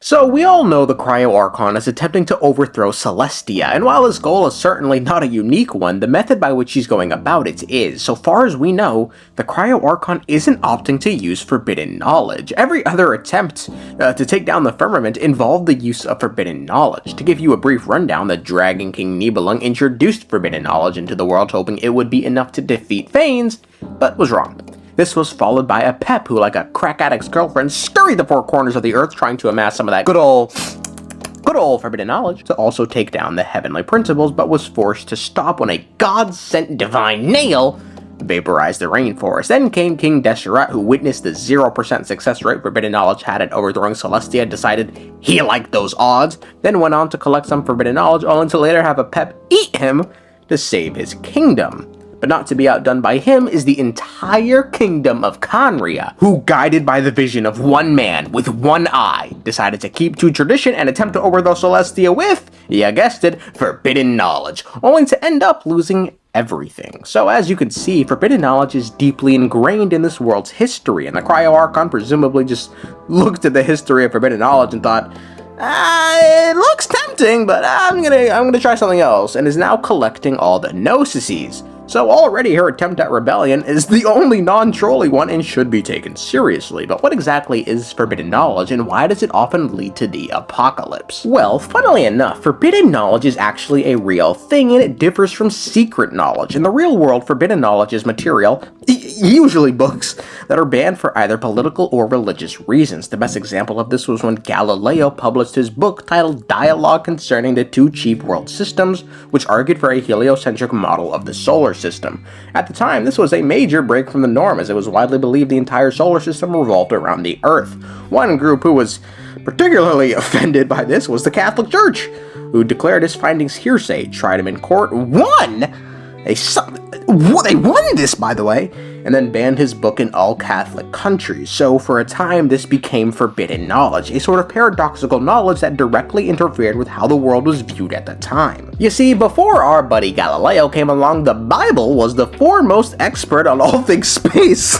So we all know the Cryo Archon is attempting to overthrow Celestia, and while his goal is certainly not a unique one, the method by which he's going about it is. So far as we know, the Cryo Archon isn't opting to use forbidden knowledge. Every other attempt to take down the firmament involved the use of forbidden knowledge. To give you a brief rundown, the Dragon King Nibelung introduced forbidden knowledge into the world hoping it would be enough to defeat Thanes, but was wrong. This was followed by a Pep who, like a crack addict's girlfriend, scurried the four corners of the earth trying to amass some of that good old forbidden knowledge to also take down the heavenly principles, but was forced to stop when a god-sent divine nail vaporized the rainforest. Then came King Deseret, who witnessed the 0% success rate forbidden knowledge had at overthrowing Celestia, decided he liked those odds, then went on to collect some forbidden knowledge, only to later have a Pep eat him to save his kingdom. But not to be outdone by him is the entire kingdom of Khaenriah, who, guided by the vision of one man with one eye, decided to keep to tradition and attempt to overthrow Celestia with, you guessed it, forbidden knowledge, only to end up losing everything. So as you can see, forbidden knowledge is deeply ingrained in this world's history, and the Cryo Archon presumably just looked at the history of forbidden knowledge and thought, it looks tempting, but I'm gonna try something else, and is now collecting all the gnosis. So already her attempt at rebellion is the only non-trolly one and should be taken seriously. But what exactly is forbidden knowledge, and why does it often lead to the apocalypse? Well, funnily enough, forbidden knowledge is actually a real thing, and it differs from secret knowledge. In the real world, forbidden knowledge is material, usually books, that are banned for either political or religious reasons. The best example of this was when Galileo published his book titled Dialogue Concerning the Two Chief World Systems, which argued for a heliocentric model of the solar system. At the time, this was a major break from the norm, as it was widely believed the entire solar system revolved around the Earth. One group who was particularly offended by this was the Catholic Church, who declared his findings hearsay, tried him in court, won! They won this, by the way, and then banned his book in all Catholic countries. So for a time, this became forbidden knowledge, a sort of paradoxical knowledge that directly interfered with how the world was viewed at the time. You see, before our buddy Galileo came along, the Bible was the foremost expert on all things space.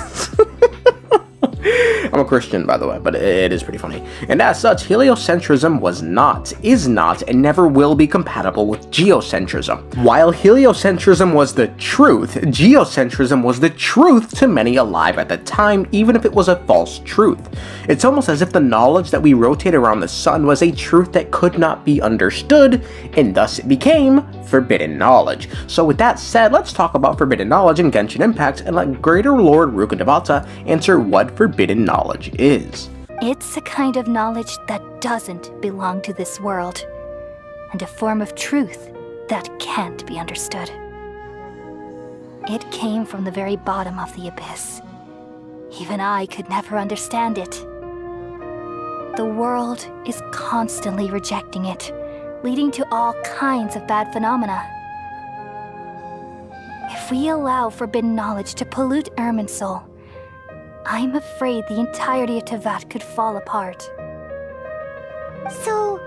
I'm a Christian, by the way, but it is pretty funny. And as such, heliocentrism was not, is not, and never will be compatible with geocentrism. While heliocentrism was the truth, geocentrism was the truth to many alive at the time, even if it was a false truth. It's almost as if the knowledge that we rotate around the sun was a truth that could not be understood, and thus it became forbidden knowledge. So with that said, let's talk about forbidden knowledge in Genshin Impact and let Greater Lord Rukkhadevata answer what forbidden knowledge is. It's a kind of knowledge that doesn't belong to this world, and a form of truth that can't be understood. It came from the very bottom of the abyss. Even I could never understand it. The world is constantly rejecting it, leading to all kinds of bad phenomena. If we allow forbidden knowledge to pollute Irminsul, I'm afraid the entirety of Teyvat could fall apart. So,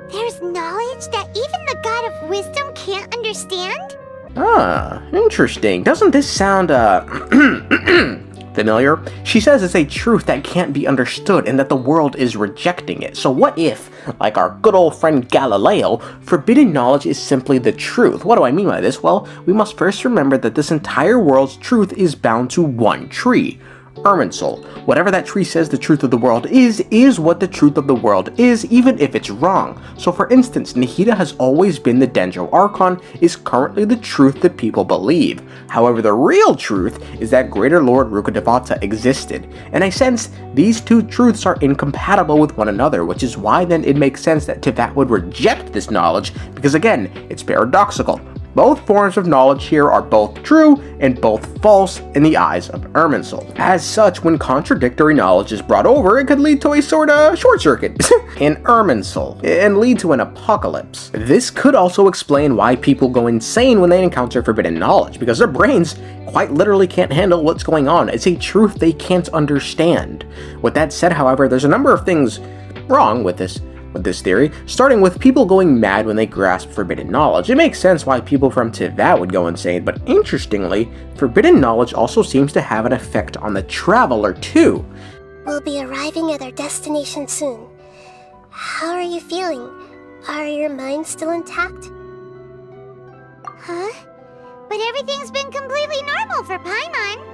there's knowledge that even the God of Wisdom can't understand? Ah, interesting. Doesn't this sound, familiar? She says it's a truth that can't be understood and that the world is rejecting it. So what if, like our good old friend Galileo, forbidden knowledge is simply the truth? What do I mean by this? Well, we must first remember that this entire world's truth is bound to one tree. Irminsul. Whatever that tree says the truth of the world is what the truth of the world is, even if it's wrong. So for instance, Nahida has always been the Dendro Archon, is currently the truth that people believe. However, the real truth is that Greater Lord Rukkhadevata existed. In a sense, these two truths are incompatible with one another, which is why then it makes sense that Teyvat would reject this knowledge, because again, it's paradoxical. Both forms of knowledge here are both true and both false in the eyes of Irminsul. As such, when contradictory knowledge is brought over, it could lead to a sort of short circuit in Irminsul and lead to an apocalypse. This could also explain why people go insane when they encounter forbidden knowledge, because their brains quite literally can't handle what's going on. It's a truth they can't understand. With that said, however, there's a number of things wrong with this theory, starting with people going mad when they grasp forbidden knowledge. It makes sense why people from Teyvat would go insane, but interestingly, forbidden knowledge also seems to have an effect on the traveler too. We'll be arriving at our destination soon. How are you feeling? Are your minds still intact? Huh? But everything's been completely normal for Paimon.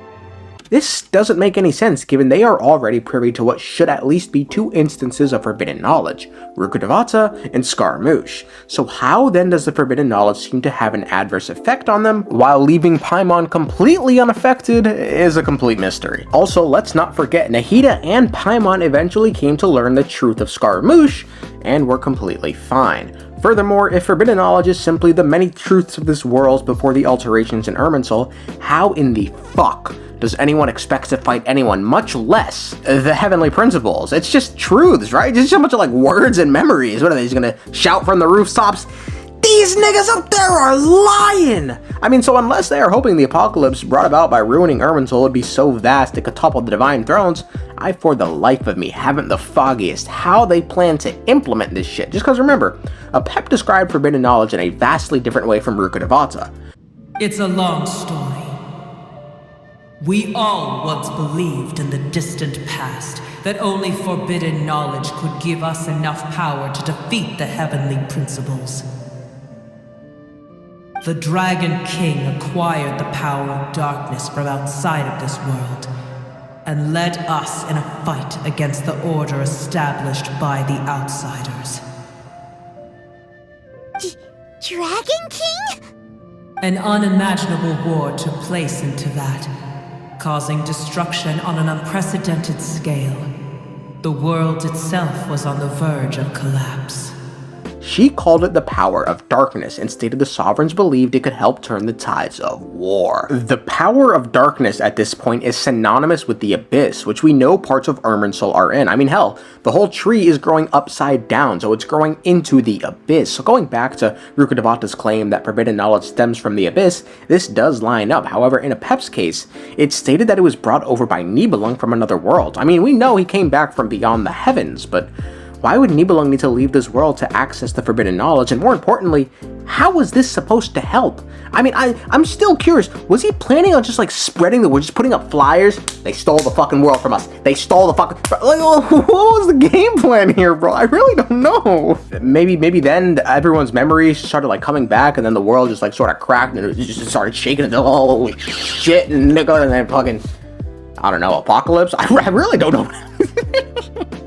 This doesn't make any sense given they are already privy to what should at least be 2 instances of forbidden knowledge, Rukkhadevata and Scaramouche. So how then does the forbidden knowledge seem to have an adverse effect on them, while leaving Paimon completely unaffected is a complete mystery. Also, let's not forget, Nahida and Paimon eventually came to learn the truth of Scaramouche, and were completely fine. Furthermore, if forbidden knowledge is simply the many truths of this world before the alterations in Irminsul, how in the fuck does anyone expect to fight anyone, much less the heavenly principles? It's just truths, right? It's just a bunch of like words and memories. What are they just gonna shout from the rooftops? These niggas up there are lying! I mean, so unless they are hoping the apocalypse brought about by ruining Irminsul would be so vast it could topple the divine thrones, I for the life of me haven't the foggiest how they plan to implement this shit. Just because remember, Apep described forbidden knowledge in a vastly different way from Rukkhadevata. It's a long story. We all once believed in the distant past that only forbidden knowledge could give us enough power to defeat the heavenly principles. The Dragon King acquired the power of darkness from outside of this world, and led us in a fight against the order established by the outsiders. Dragon King? An unimaginable war took place into that, causing destruction on an unprecedented scale. The world itself was on the verge of collapse. She called it the power of darkness and stated the sovereigns believed it could help turn the tides of war. The power of darkness at this point is synonymous with the abyss, which we know parts of Irminsul are in. I mean, hell, the whole tree is growing upside down, so it's growing into the abyss. So going back to Rukkhadevata's claim that forbidden knowledge stems from the abyss, this does line up. However, in Apep's case, it's stated that it was brought over by Nibelung from another world. I mean, we know he came back from beyond the heavens, but why would Nibelung need to leave this world to access the forbidden knowledge? And more importantly, how was this supposed to help? I mean, I'm still curious. Was he planning on just like spreading the word, just putting up flyers? They stole the fucking world from us. They stole the fucking... Like, what was the game plan here, bro? I really don't know. Maybe then everyone's memories started like coming back, and then the world just like sort of cracked and it just started shaking and holy shit, and then fucking, I don't know, apocalypse? I really don't know.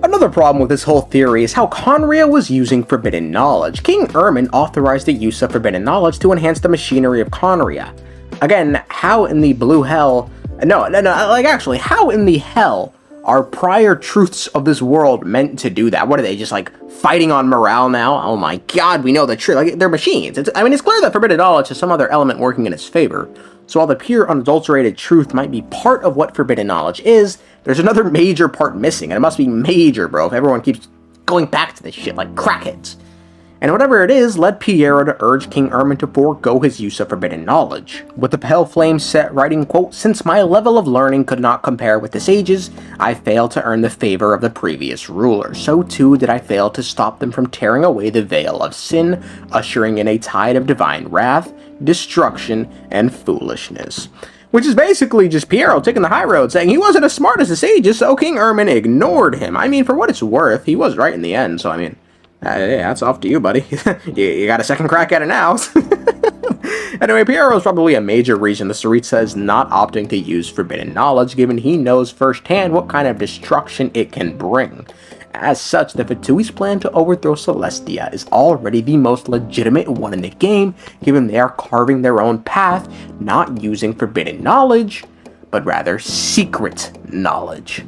Another problem with this whole theory is how Khaenriah was using forbidden knowledge. King Ermin authorized the use of forbidden knowledge to enhance the machinery of Khaenriah. Again, how in the blue hell... No, like actually, how in the hell are prior truths of this world meant to do that? What are they, just like fighting on morale now? Oh my god, we know the truth. Like, they're machines. It's clear that forbidden knowledge has some other element working in its favor. So while the pure unadulterated truth might be part of what forbidden knowledge is, there's another major part missing, and it must be major, bro, if everyone keeps going back to this shit like crackheads. And whatever it is, led Pierro to urge King Ermin to forego his use of forbidden knowledge. With the pale flame set writing, quote, "Since my level of learning could not compare with the sages, I failed to earn the favor of the previous ruler. So too did I fail to stop them from tearing away the veil of sin, ushering in a tide of divine wrath, destruction, and foolishness." Which is basically just Pierro taking the high road, saying he wasn't as smart as the sages, so King Ermin ignored him. I mean, for what it's worth, he was right in the end, so I mean, yeah, that's off to you, buddy. you got a second crack at it now. Anyway, Pierro is probably a major reason the Tsaritsa is not opting to use forbidden knowledge, given he knows firsthand what kind of destruction it can bring. As such, the Fatui's plan to overthrow Celestia is already the most legitimate one in the game, given they are carving their own path, not using forbidden knowledge, but rather secret knowledge.